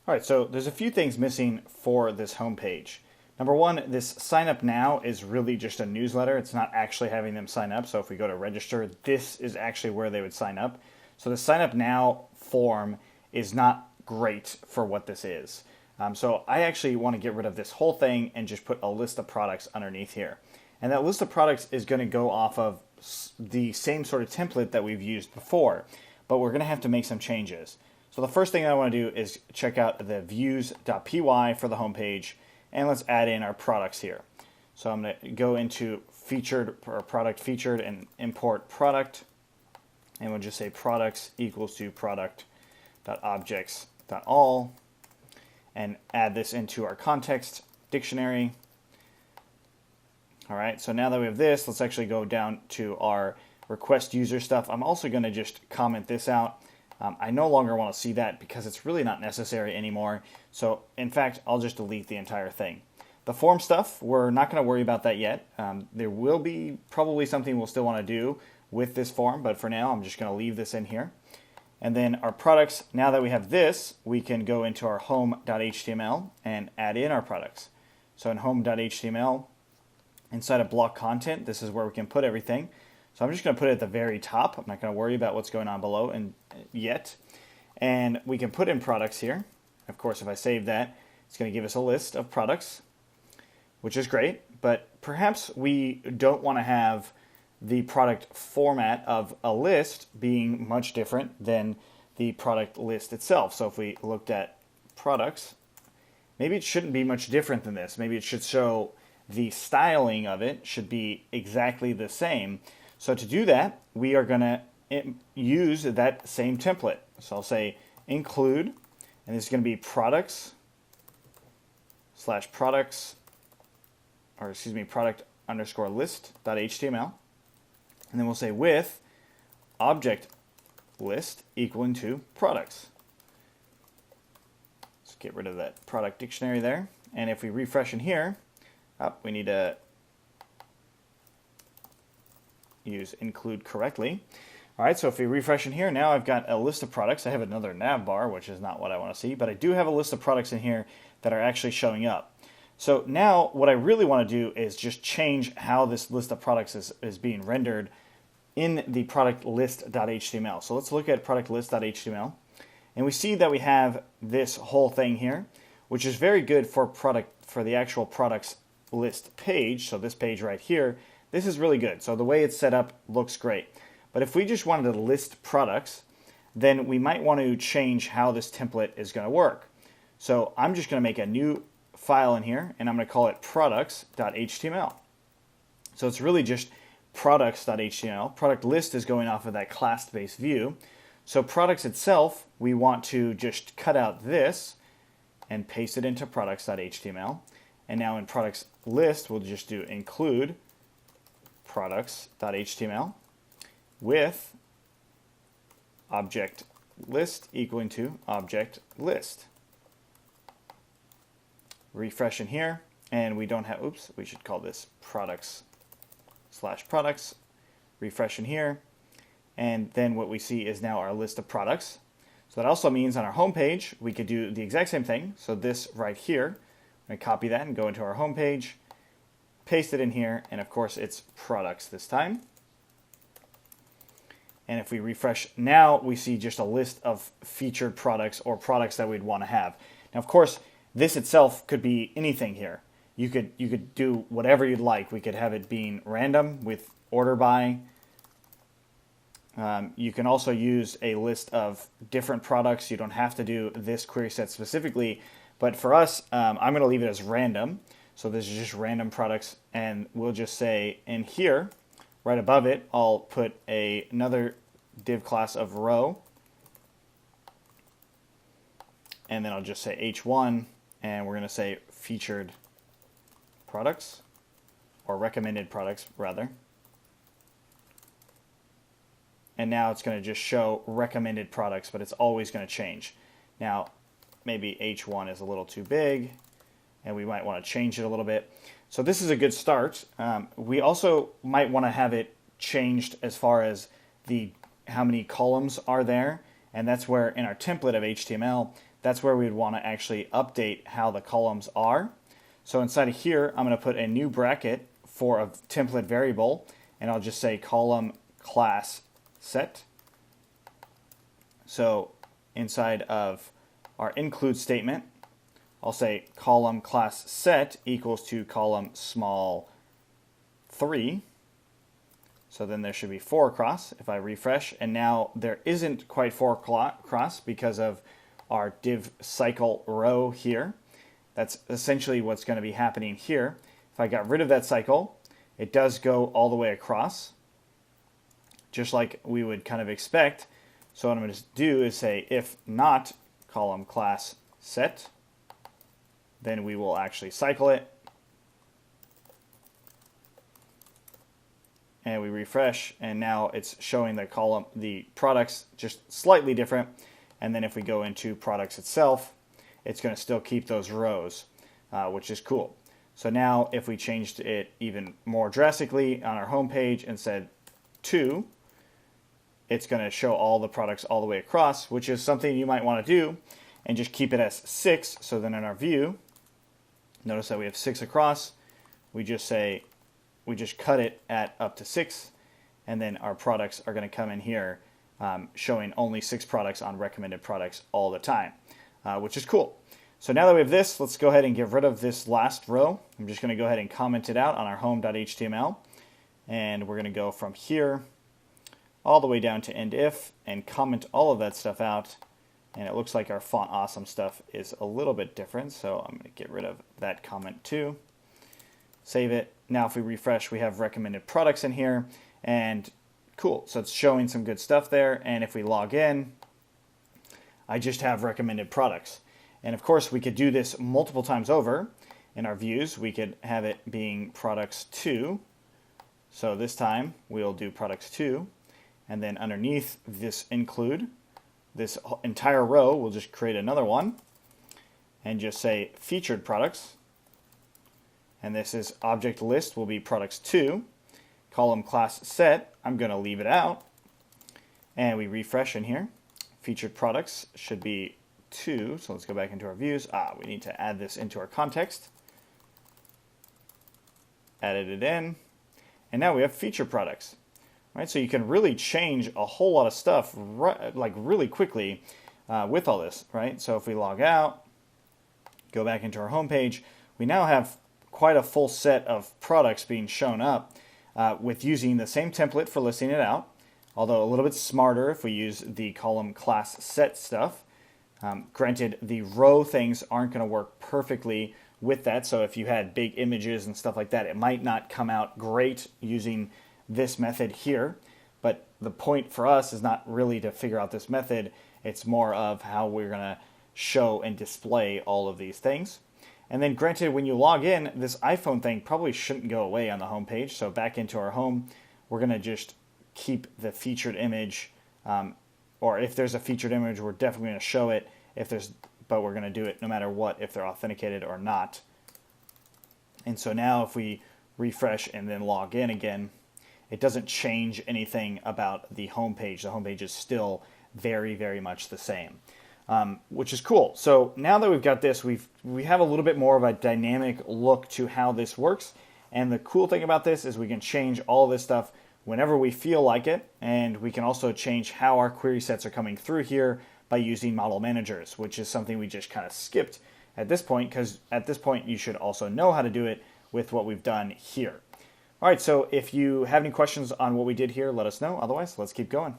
All right, so there's a few things missing for this homepage. Number one, this sign up now is really just a newsletter. It's not actually having them sign up. So if we go to register, this is actually where they would sign up. So the sign up now form is not great for what this is. So I actually want to get rid of this whole thing and just put a list of products underneath here. And that list of products is going to go off of the same sort of template that we've used before, but we're going to have to make some changes. So the first thing I want to do is check out the views.py for the homepage, and let's add in our products here. So I'm going to go into featured or product featured and import product, and we'll just say products equals to product.objects.all, and add this into our context dictionary. All right, so now that we have this, let's actually go down to our request user stuff. I'm also going to just comment this out. I no longer want to see that because it's really not necessary anymore. So in fact, I'll just delete the entire thing. The form stuff, we're not going to worry about that yet. There will be probably something we'll still want to do with this form, but for now, I'm just going to leave this in here. And then our products, now that we have this, we can go into our home.html and add in our products. So in home.html, inside of block content, this is where we can put everything. So I'm just going to put it at the very top. I'm not going to worry about what's going on below yet. And we can put in products here. Of course, if I save that, it's going to give us a list of products, which is great. But perhaps we don't want to have the product format of a list being much different than the product list itself. So if we looked at products, maybe it shouldn't be much different than this. Maybe it should show the styling of it should be exactly the same. So to do that, we are going to use that same template. So I'll say include, and this is going to be products product underscore list.html. And then we'll say with object list equaling to products. Let's get rid of that product dictionary there. And if we refresh in here, we need to use include correctly. All right, so if we refresh in here, now I've got a list of products. I have another nav bar, which is not what I want to see, but I do have a list of products in here that are actually showing up. So now what I really want to do is just change how this list of products is being rendered in the product list.html. So let's look at product list.html, and we see that we have this whole thing here, which is very good for the actual products list page. So this page right here, this is really good. So the way it's set up looks great. But if we just wanted to list products, then we might want to change how this template is going to work. So I'm just going to make a new file in here, and I'm going to call it products.html. So it's really just products.html. Product list is going off of that class-based view. So products itself, we want to just cut out this and paste it into products.html. And now in products list, we'll just do include products.html with object list equaling to object list. Refresh in here, and we don't have, we should call this products/products. Refresh in here, and then what we see is now our list of products. So that also means on our home page, we could do the exact same thing. So this right here, I'm going to copy that and go into our home page, paste it in here, and of course it's products this time. And if we refresh now, we see just a list of featured products or products that we'd want to have. Now, of course, this itself could be anything here. You could do whatever you'd like. We could have it being random with order by. You can also use a list of different products. You don't have to do this query set specifically, but for us, I'm going to leave it as random. So this is just random products, and we'll just say in here, right above it, I'll put another div class of row, and then I'll just say h1, and we're going to say featured products, or recommended products rather. And now it's going to just show recommended products, but it's always going to change. Now, maybe h1 is a little too big, and we might want to change it a little bit. So this is a good start. We also might want to have it changed as far as how many columns are there, and that's where in our template of HTML, that's where we'd want to actually update how the columns are. So inside of here, I'm going to put a new bracket for a template variable, and I'll just say column class set. So inside of our include statement, I'll say column class set equals to column small 3. So then there should be 4 across if I refresh, and now there isn't quite 4 across because of our div cycle row here. That's essentially what's going to be happening here. If I got rid of that cycle, it does go all the way across, just like we would kind of expect. So what I'm going to do is say if not column class set, then we will actually cycle it. And we refresh, and now it's showing the products just slightly different. And then if we go into products itself, it's going to still keep those rows, which is cool. So now if we changed it even more drastically on our home page and said 2, it's going to show all the products all the way across, which is something you might want to do, and just keep it as 6. So then in our view, notice that we have 6 across. We just cut it at up to 6, and then our products are going to come in here showing only 6 products on recommended products all the time, which is cool. So now that we have this, let's go ahead and get rid of this last row. I'm just going to go ahead and comment it out on our home.html, and we're going to go from here all the way down to end if and comment all of that stuff out. And it looks like our font awesome stuff is a little bit different, so I'm going to get rid of that comment too. Save it. Now if we refresh, we have recommended products in here, and cool. So it's showing some good stuff there. And if we log in, I just have recommended products. And of course, we could do this multiple times over in our views. We could have it being products 2. So this time we'll do products 2. And then underneath this include, this entire row, we'll just create another one and just say featured products. And this is object list will be products 2. Column class set, I'm going to leave it out. And we refresh in here. Featured products should be 2. So let's go back into our views. We need to add this into our context. Added it in. And now we have featured products. Right? So you can really change a whole lot of stuff really quickly with all this. Right? So if we log out, go back into our home page, we now have quite a full set of products being shown up with using the same template for listing it out, although a little bit smarter if we use the column class set stuff. Granted, the row things aren't going to work perfectly with that, so if you had big images and stuff like that, it might not come out great using this method here. But the point for us is not really to figure out this method, it's more of how we're going to show and display all of these things. And then granted, when you log in, this iPhone thing probably shouldn't go away on the home page. So back into our home, we're going to just keep the featured image, or if there's a featured image, we're definitely going to show it. But we're going to do it no matter what, if they're authenticated or not. And so now if we refresh and then log in again, it doesn't change anything about the home page. The home page is still very, very much the same. Which is cool. So now that we've got this, we have a little bit more of a dynamic look to how this works. And the cool thing about this is we can change all this stuff whenever we feel like it. And we can also change how our query sets are coming through here by using model managers, which is something we just kind of skipped at this point, because at this point you should also know how to do it with what we've done here. All right, so if you have any questions on what we did here, let us know. Otherwise, let's keep going.